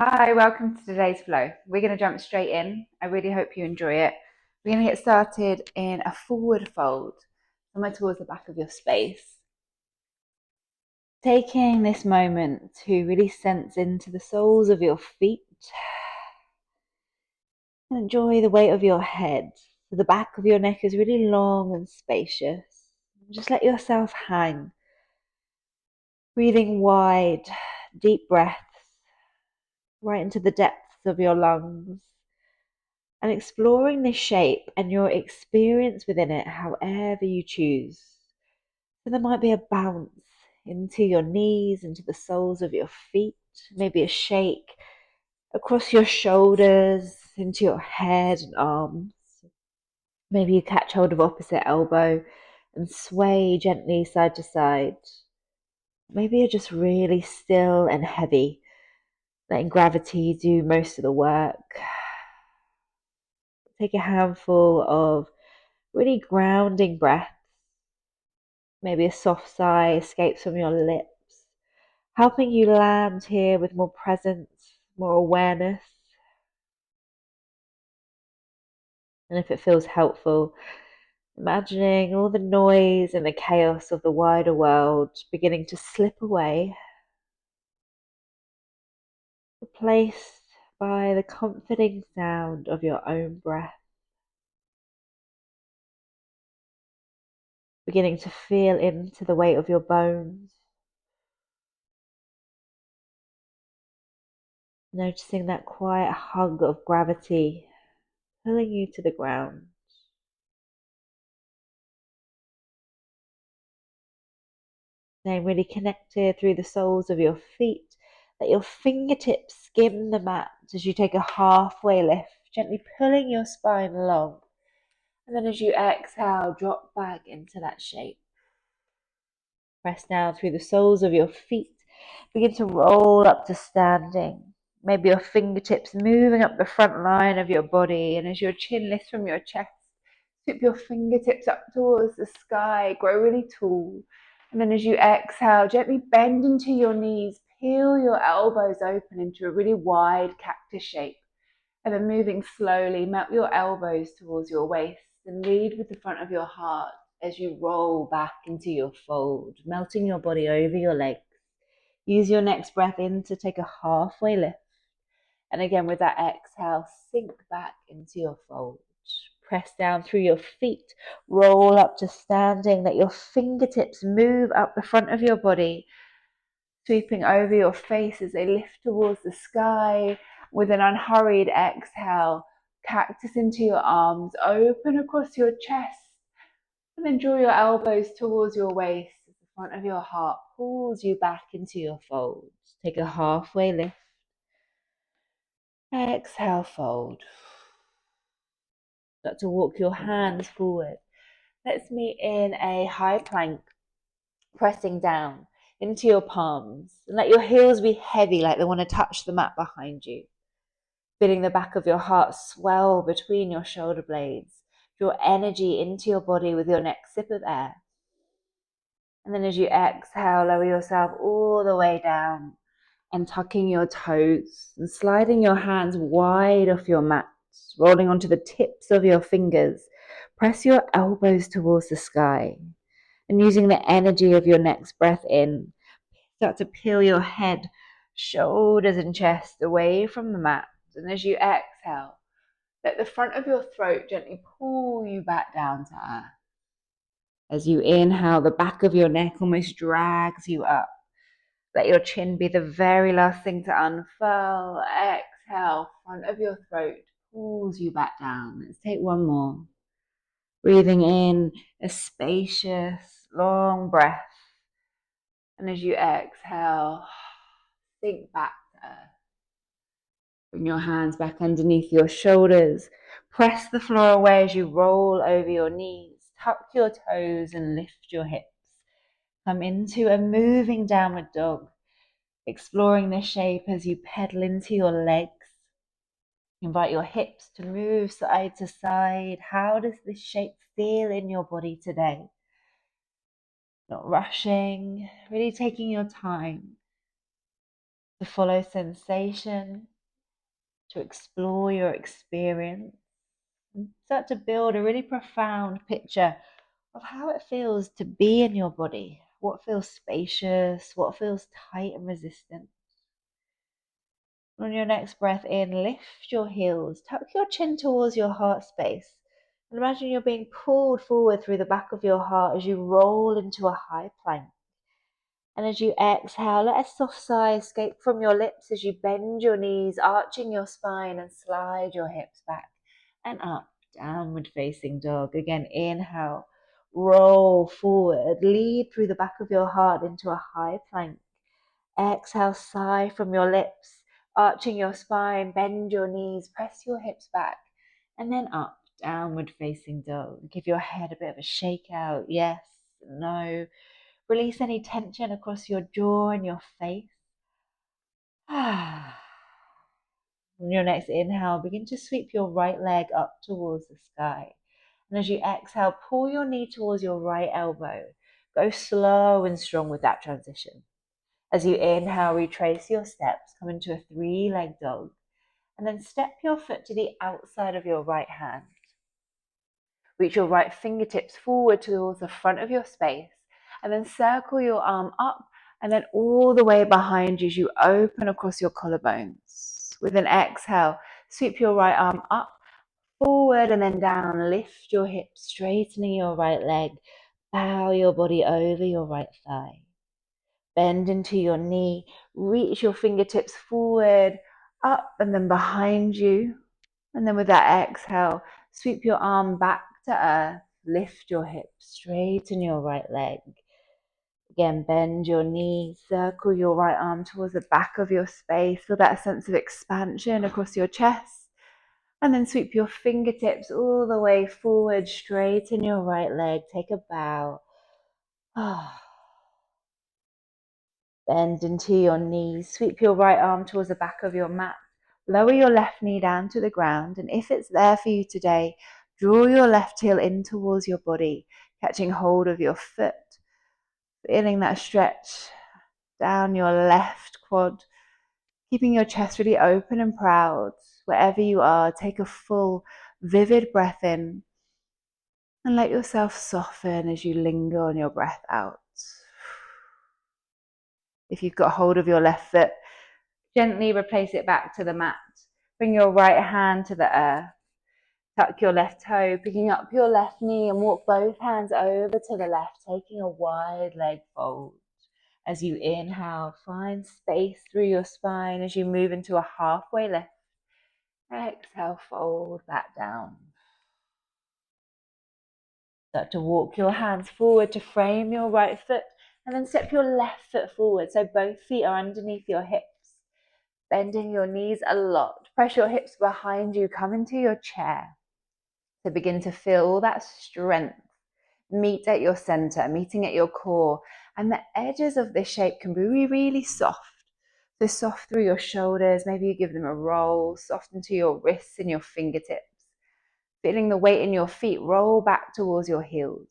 Hi, welcome to today's flow. We're going to jump straight in. I really hope you enjoy it. We're going to get started in a forward fold, somewhere towards the back of your space. Taking this moment to really sense into the soles of your feet and enjoy the weight of your head. So the back of your neck is really long and spacious. Just let yourself hang, breathing wide, deep breaths right into the depths of your lungs. And exploring this shape and your experience within it however you choose. So there might be a bounce into your knees, into the soles of your feet, maybe a shake across your shoulders, into your head and arms. Maybe you catch hold of opposite elbow and sway gently side to side. Maybe you're just really still and heavy, letting gravity do most of the work. Take a handful of really grounding breaths. Maybe a soft sigh escapes from your lips, helping you land here with more presence, more awareness. And if it feels helpful, imagining all the noise and the chaos of the wider world beginning to slip away, replaced by the comforting sound of your own breath, beginning to feel into the weight of your bones, noticing that quiet hug of gravity pulling you to the ground. Staying really connected through the soles of your feet. Let your fingertips skim the mat as you take a halfway lift, gently pulling your spine along. And then as you exhale, drop back into that shape. Press down through the soles of your feet. Begin to roll up to standing. Maybe your fingertips moving up the front line of your body. And as your chin lifts from your chest, sweep your fingertips up towards the sky. Grow really tall. And then as you exhale, gently bend into your knees. Peel your elbows open into a really wide cactus shape. And then moving slowly, melt your elbows towards your waist and lead with the front of your heart as you roll back into your fold, melting your body over your legs. Use your next breath in to take a halfway lift. And again, with that exhale, sink back into your fold. Press down through your feet, roll up to standing. Let your fingertips move up the front of your body, sweeping over your face as they lift towards the sky. With an unhurried exhale, cactus into your arms, open across your chest, and then draw your elbows towards your waist as the front of your heart pulls you back into your fold. Take a halfway lift. Exhale, fold. Start to walk your hands forward. Let's meet in a high plank, pressing down into your palms. And let your heels be heavy like they want to touch the mat behind you. Feeling the back of your heart swell between your shoulder blades. Draw energy into your body with your next sip of air. And then as you exhale, lower yourself all the way down and tucking your toes and sliding your hands wide off your mat, rolling onto the tips of your fingers. Press your elbows towards the sky and using the energy of your next breath in, start to peel your head, shoulders and chest away from the mat. And as you exhale, let the front of your throat gently pull you back down to earth. As you inhale, the back of your neck almost drags you up. Let your chin be the very last thing to unfurl. Exhale, front of your throat pulls you back down. Let's take one more. Breathing in a spacious, long breath. And as you exhale, sink back to earth. Bring your hands back underneath your shoulders. Press the floor away as you roll over your knees. Tuck your toes and lift your hips. Come into a moving downward dog, exploring the shape as you pedal into your legs. Invite your hips to move side to side. How does this shape feel in your body today? Not rushing, really taking your time. to follow sensation, to explore your experience, and start to build a really profound picture of how it feels to be in your body. What feels spacious, what feels tight and resistant. On your next breath in, lift your heels, tuck your chin towards your heart space, and imagine you're being pulled forward through the back of your heart as you roll into a high plank. And as you exhale, let a soft sigh escape from your lips as you bend your knees, arching your spine and slide your hips back and up, downward facing dog. Again, inhale, roll forward, lead through the back of your heart into a high plank. Exhale, sigh from your lips, arching your spine, bend your knees, press your hips back, and then up, downward facing dog. Give your head a bit of a shake out. Yes, no. Release any tension across your jaw and your face. On your next inhale, begin to sweep your right leg up towards the sky. And as you exhale, pull your knee towards your right elbow. Go slow and strong with that transition. As you inhale, retrace your steps, come into a three-legged dog, and then step your foot to the outside of your right hand. Reach your right fingertips forward towards the front of your space, and then circle your arm up and then all the way behind you as you open across your collarbones. With an exhale, sweep your right arm up, forward and then down. Lift your hips, straightening your right leg. Bow your body over your right thigh. Bend into your knee, reach your fingertips forward, up and then behind you. And then with that exhale, sweep your arm back to earth, lift your hips, straighten your right leg. Again, bend your knee, circle your right arm towards the back of your space. Feel that sense of expansion across your chest. And then sweep your fingertips all the way forward, straighten your right leg, take a bow. Bend into your knees, sweep your right arm towards the back of your mat, lower your left knee down to the ground, and if it's there for you today, draw your left heel in towards your body, catching hold of your foot, feeling that stretch down your left quad, keeping your chest really open and proud. Wherever you are, take a full, vivid breath in, and let yourself soften as you linger on your breath out. If you've got hold of your left foot, gently replace it back to the mat. Bring your right hand to the earth. Tuck your left toe, picking up your left knee, and walk both hands over to the left, taking a wide leg fold. As you inhale, find space through your spine as you move into a halfway lift. Exhale, fold back down. Start to walk your hands forward to frame your right foot, and then step your left foot forward so both feet are underneath your hips. Bending your knees a lot. Press your hips behind you. Come into your chair. So begin to feel all that strength meet at your center, meeting at your core. And the edges of this shape can be really soft. So soft through your shoulders. Maybe you give them a roll. Soft into your wrists and your fingertips. Feeling the weight in your feet roll back towards your heels.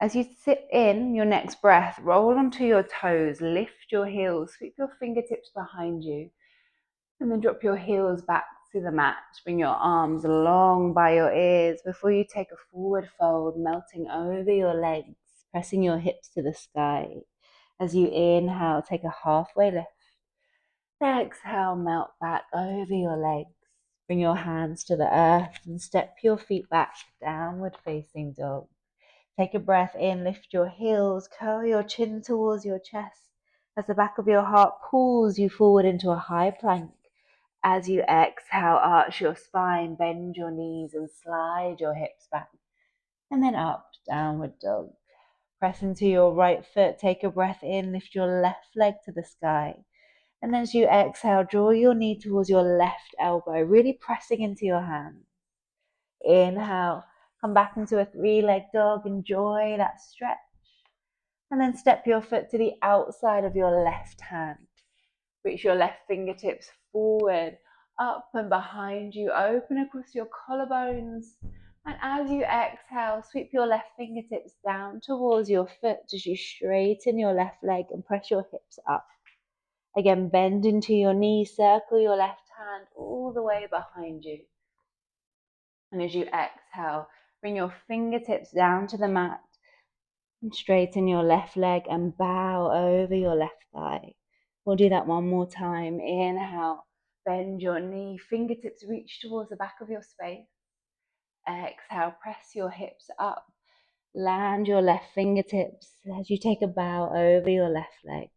As you sit in your next breath, roll onto your toes, lift your heels, sweep your fingertips behind you, and then drop your heels back to the mat. Bring your arms along by your ears before you take a forward fold, melting over your legs, pressing your hips to the sky. As you inhale, take a halfway lift. Exhale, melt back over your legs. Bring your hands to the earth and step your feet back, downward facing dog. Take a breath in, lift your heels, curl your chin towards your chest as the back of your heart pulls you forward into a high plank. As you exhale, arch your spine, bend your knees and slide your hips back. And then up, downward dog. Press into your right foot, take a breath in, lift your left leg to the sky. And as you exhale, draw your knee towards your left elbow, really pressing into your hand. Inhale. Come back into a three-legged dog. Enjoy that stretch. And then step your foot to the outside of your left hand. Reach your left fingertips forward, up and behind you. Open across your collarbones. And as you exhale, sweep your left fingertips down towards your foot as you straighten your left leg and press your hips up. Again, bend into your knee, circle your left hand all the way behind you. And as you exhale, bring your fingertips down to the mat and straighten your left leg and bow over your left thigh. We'll do that one more time. Inhale, bend your knee, fingertips reach towards the back of your space. Exhale, press your hips up. Land your left fingertips as you take a bow over your left leg.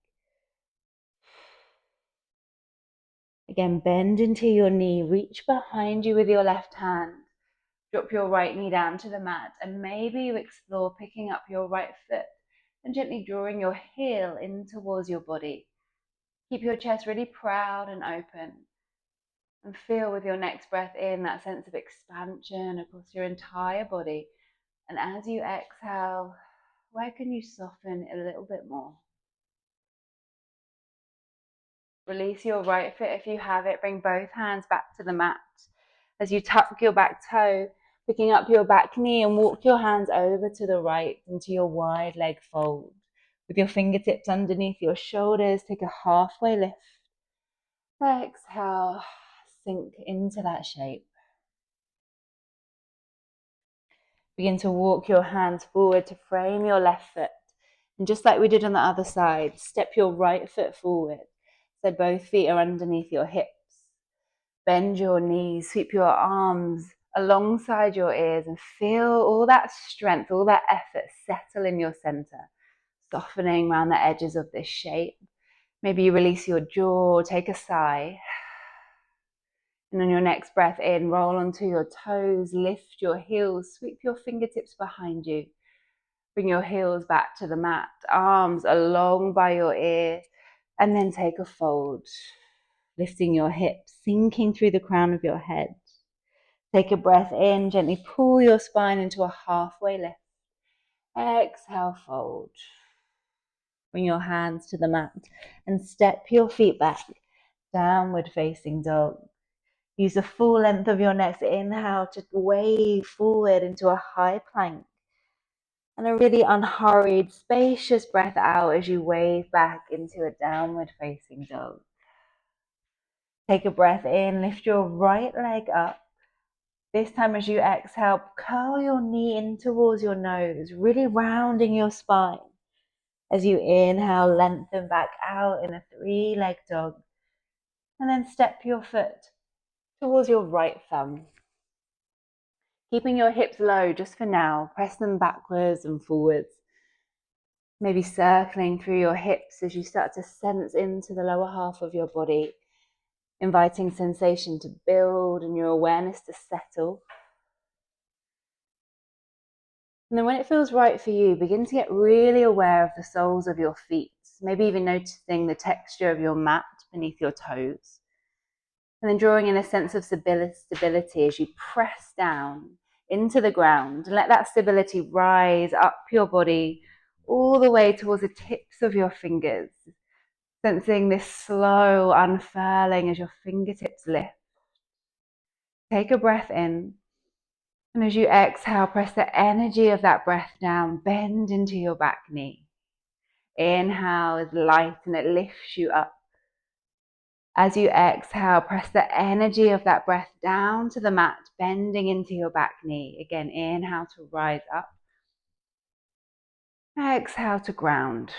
Again, bend into your knee, reach behind you with your left hand. Drop your right knee down to the mat, and maybe you explore picking up your right foot and gently drawing your heel in towards your body. Keep your chest really proud and open, and feel with your next breath in that sense of expansion across your entire body. And as you exhale, where can you soften a little bit more? Release your right foot if you have it. Bring both hands back to the mat. As you tuck your back toe, picking up your back knee, and walk your hands over to the right into your wide leg fold. With your fingertips underneath your shoulders, take a halfway lift. Exhale, sink into that shape. Begin to walk your hands forward to frame your left foot. And just like we did on the other side, step your right foot forward so both feet are underneath your hips. Bend your knees, sweep your arms alongside your ears, and feel all that strength, all that effort settle in your center, softening around the edges of this shape. Maybe you release your jaw, take a sigh. And on your next breath in, roll onto your toes, lift your heels, sweep your fingertips behind you. Bring your heels back to the mat, arms along by your ear, and then take a fold. Lifting your hips, sinking through the crown of your head. Take a breath in, gently pull your spine into a halfway lift. Exhale, fold. Bring your hands to the mat and step your feet back, downward facing dog. Use the full length of your next inhale to wave forward into a high plank. And a really unhurried, spacious breath out as you wave back into a downward facing dog. Take a breath in, lift your right leg up. This time as you exhale, curl your knee in towards your nose, really rounding your spine. As you inhale, lengthen back out in a three-leg dog. And then step your foot towards your right thumb. Keeping your hips low just for now, press them backwards and forwards. Maybe circling through your hips as you start to sense into the lower half of your body, inviting sensation to build and your awareness to settle. And then when it feels right for you, begin to get really aware of the soles of your feet, maybe even noticing the texture of your mat beneath your toes. And then drawing in a sense of stability as you press down into the ground and let that stability rise up your body all the way towards the tips of your fingers. Sensing this slow unfurling as your fingertips lift. Take a breath in. And as you exhale, press the energy of that breath down. Bend into your back knee. Inhale is light and it lifts you up. As you exhale, press the energy of that breath down to the mat, bending into your back knee. Again, inhale to rise up. Exhale to ground.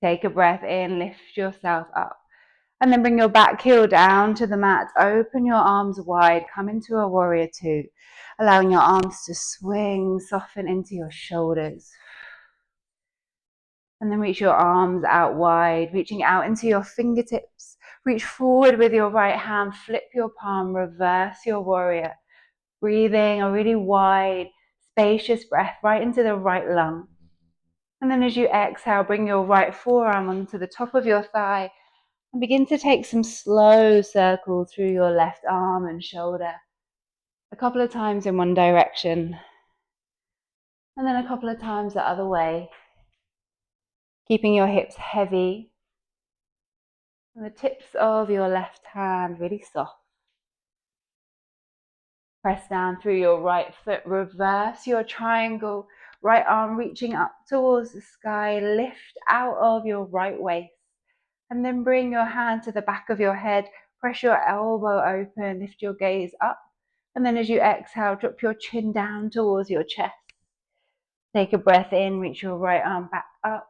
Take a breath in, lift yourself up. And then bring your back heel down to the mat. Open your arms wide, come into a warrior two. Allowing your arms to swing, soften into your shoulders. And then reach your arms out wide, reaching out into your fingertips. Reach forward with your right hand, flip your palm, reverse your warrior. Breathing a really wide, spacious breath right into the right lung. And then as you exhale, bring your right forearm onto the top of your thigh and begin to take some slow circles through your left arm and shoulder. A couple of times in one direction, and then a couple of times the other way. Keeping your hips heavy and the tips of your left hand really soft. Press down through your right foot, reverse your triangle, Right arm reaching up towards the sky, lift out of your right waist. And then bring your hand to the back of your head, press your elbow open, lift your gaze up. And then as you exhale, drop your chin down towards your chest. Take a breath in, reach your right arm back up.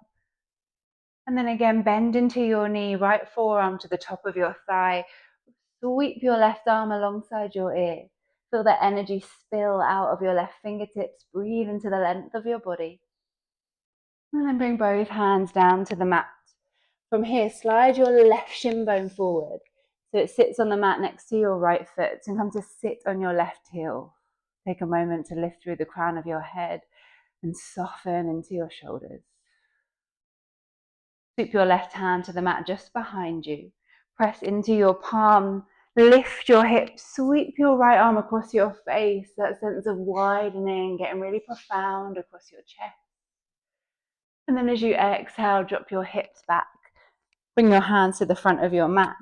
And then again, bend into your knee, right forearm to the top of your thigh. Sweep your left arm alongside your ear. Feel the energy spill out of your left fingertips. Breathe into the length of your body. And then bring both hands down to the mat. From here, slide your left shin bone forward so it sits on the mat next to your right foot, and come to sit on your left heel. Take a moment to lift through the crown of your head and soften into your shoulders. Sweep your left hand to the mat just behind you. Press into your palm, lift your hips, sweep your right arm across your face, that sense of widening, getting really profound across your chest. And then as you exhale, drop your hips back. Bring your hands to the front of your mat.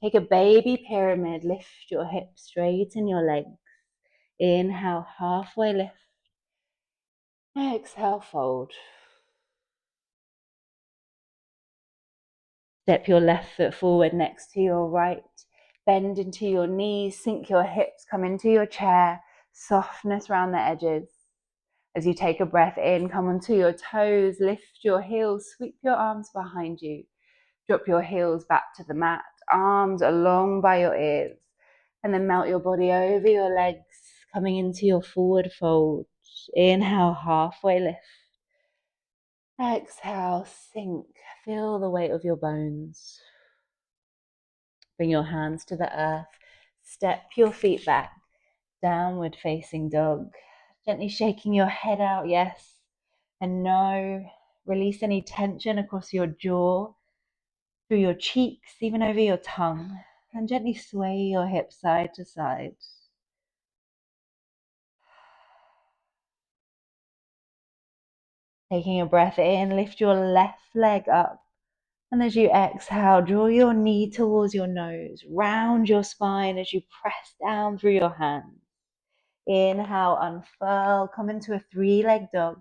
Take a baby pyramid, lift your hips, straighten your legs. Inhale, halfway lift. Exhale, fold. Step your left foot forward next to your right. Bend into your knees, sink your hips, come into your chair. Softness around the edges. As you take a breath in, come onto your toes, lift your heels, sweep your arms behind you. Drop your heels back to the mat, arms along by your ears. And then melt your body over your legs, coming into your forward fold. Inhale, halfway lift. Exhale, sink. Feel the weight of your bones. Bring your hands to the earth. Step your feet back. Downward facing dog. Gently shaking your head out, yes and no. Release any tension across your jaw, through your cheeks, even over your tongue. And gently sway your hips side to side. Taking a breath in, lift your left leg up. And as you exhale, draw your knee towards your nose. Round your spine as you press down through your hands. Inhale, unfurl, come into a three-leg dog.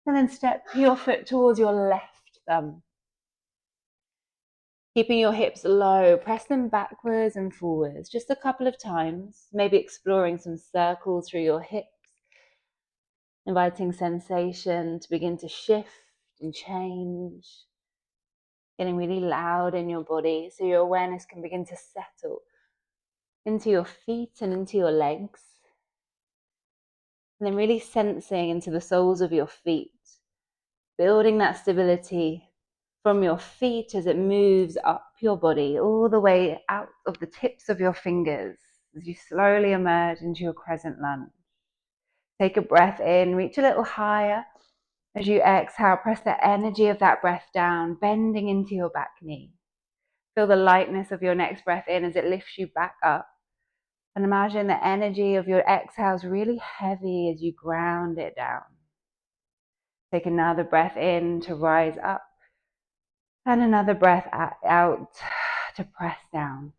And then step your foot towards your left thumb. Keeping your hips low, press them backwards and forwards just a couple of times, maybe exploring some circles through your hips. Inviting sensation to begin to shift and change, getting really loud in your body so your awareness can begin to settle into your feet and into your legs. And then really sensing into the soles of your feet, building that stability from your feet as it moves up your body, all the way out of the tips of your fingers as you slowly emerge into your crescent lunge. Take a breath in, reach a little higher. As you exhale, press the energy of that breath down, bending into your back knee. Feel the lightness of your next breath in as it lifts you back up. And imagine the energy of your exhales really heavy as you ground it down. Take another breath in to rise up. And another breath out to press down.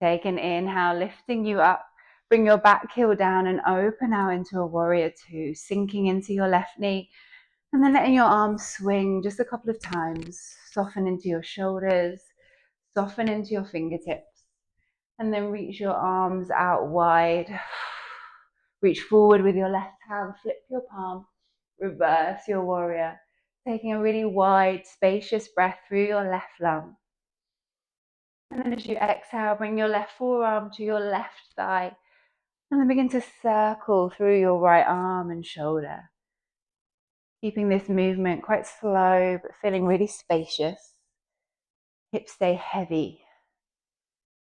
Take an inhale, lifting you up. Bring your back heel down and open out into a warrior two, sinking into your left knee. And then letting your arms swing just a couple of times. Soften into your shoulders, soften into your fingertips. And then reach your arms out wide. Reach forward with your left hand, flip your palm, reverse your warrior. Taking a really wide, spacious breath through your left lung. And then as you exhale, bring your left forearm to your left thigh. And then begin to circle through your right arm and shoulder. Keeping this movement quite slow, but feeling really spacious. Hips stay heavy.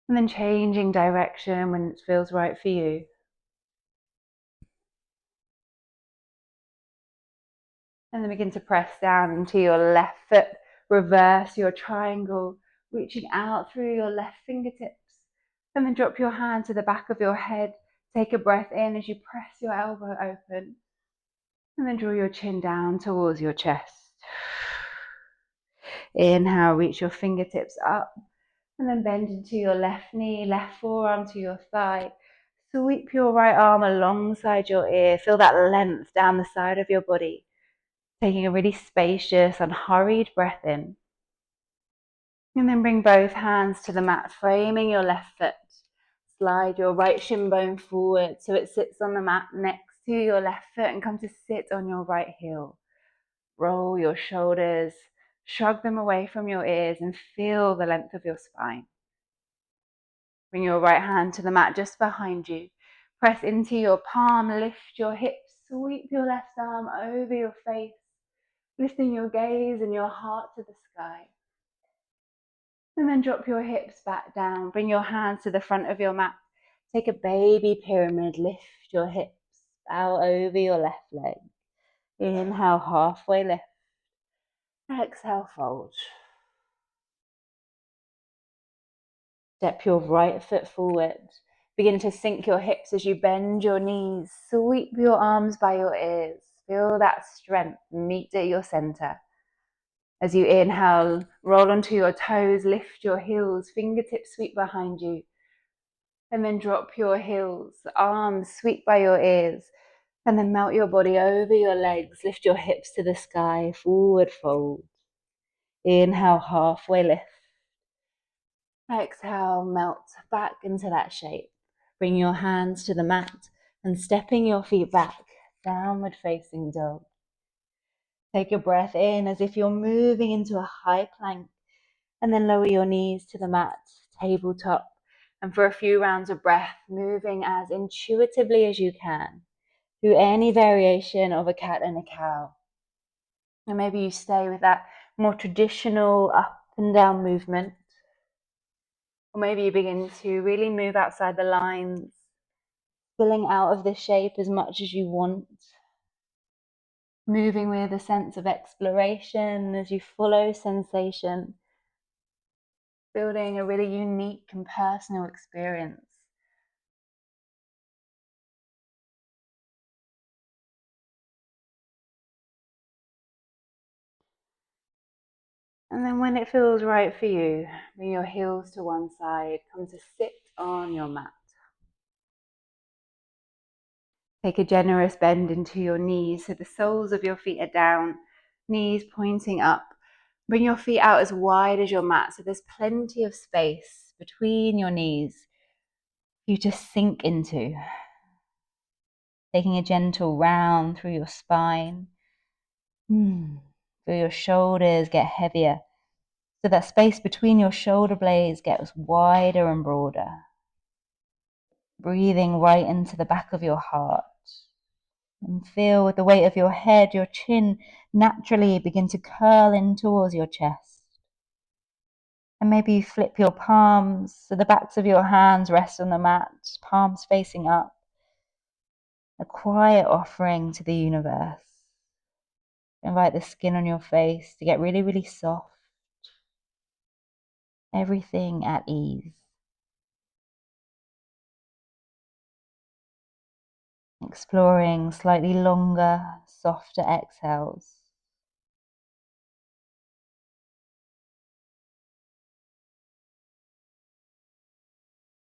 And then changing direction when it feels right for you. And then begin to press down into your left foot. Reverse your triangle, reaching out through your left fingertips. And then drop your hand to the back of your head. Take a breath in as you press your elbow open. And then draw your chin down towards your chest. Inhale, reach your fingertips up. And then bend into your left knee, left forearm to your thigh. sweep your right arm alongside your ear. Feel that length down the side of your body. Taking a really spacious, unhurried breath in. And then bring both hands to the mat, framing your left foot. Slide your right shin bone forward so it sits on the mat next to your left foot and come to sit on your right heel. Roll your shoulders, shrug them away from your ears and feel the length of your spine. Bring your right hand to the mat just behind you. Press into your palm, lift your hips, sweep your left arm over your face, lifting your gaze and your heart to the sky. And then drop your hips back down. Bring your hands to the front of your mat. Take a baby pyramid, lift your hips, bow over your left leg. Inhale, halfway lift. Exhale, fold. Step your right foot forward. Begin to sink your hips as you bend your knees. Sweep your arms by your ears. Feel that strength meet at your center. As you inhale, roll onto your toes, lift your heels, fingertips sweep behind you. And then drop your heels, arms sweep by your ears. And then melt your body over your legs. Lift your hips to the sky, forward fold. Inhale, halfway lift. Exhale, melt back into that shape. Bring your hands to the mat and stepping your feet back, downward facing dog. Take a breath in as if you're moving into a high plank, and then lower your knees to the mat, tabletop. And for a few rounds of breath, moving as intuitively as you can through any variation of a cat and a cow. And maybe you stay with that more traditional up and down movement. Or maybe you begin to really move outside the lines, filling out of this shape as much as you want. Moving with a sense of exploration as you follow sensation. Building a really unique and personal experience. And then when it feels right for you, bring your heels to one side, come to sit on your mat. Take a generous bend into your knees so the soles of your feet are down, knees pointing up. Bring your feet out as wide as your mat so there's plenty of space between your knees for you to sink into. Taking a gentle round through your spine. Feel your shoulders get heavier so that space between your shoulder blades gets wider and broader. Breathing right into the back of your heart. And feel with the weight of your head, your chin naturally begin to curl in towards your chest. And maybe you flip your palms so the backs of your hands rest on the mat, palms facing up. A quiet offering to the universe. Invite the skin on your face to get really, really soft. Everything at ease. Exploring slightly longer, softer exhales.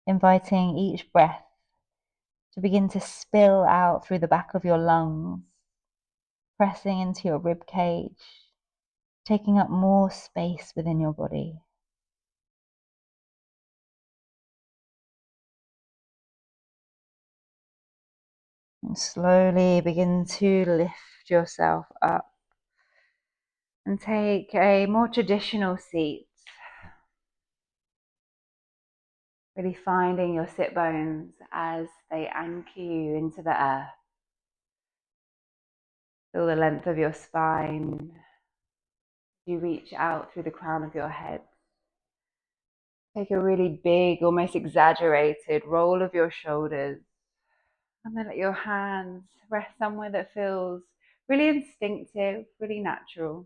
Inviting each breath to begin to spill out through the back of your lungs, pressing into your rib cage, taking up more space within your body. And slowly begin to lift yourself up and take a more traditional seat. Really finding your sit bones as they anchor you into the earth. Feel the length of your spine. You reach out through the crown of your head. Take a really big, almost exaggerated roll of your shoulders. And then let your hands rest somewhere that feels really instinctive, really natural.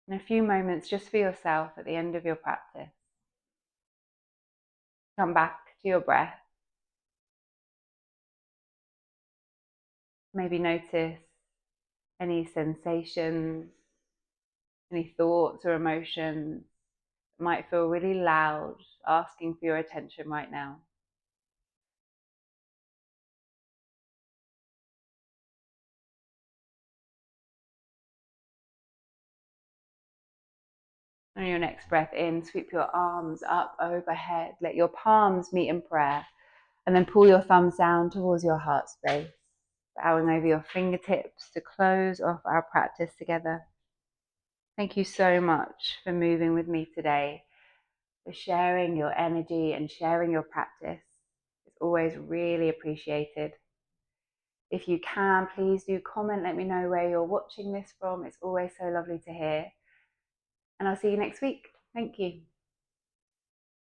And a few moments just for yourself at the end of your practice. Come back to your breath. Maybe notice any sensations, any thoughts or emotions It might feel really loud, asking for your attention right now. On your next breath in, sweep your arms up overhead. Let your palms meet in prayer. And then pull your thumbs down towards your heart space, bowing over your fingertips to close off our practice together. Thank you so much for moving with me today, for sharing your energy and sharing your practice. It's always really appreciated. If you can, please do comment. Let me know where you're watching this from. It's always so lovely to hear. And I'll see you next week. Thank you.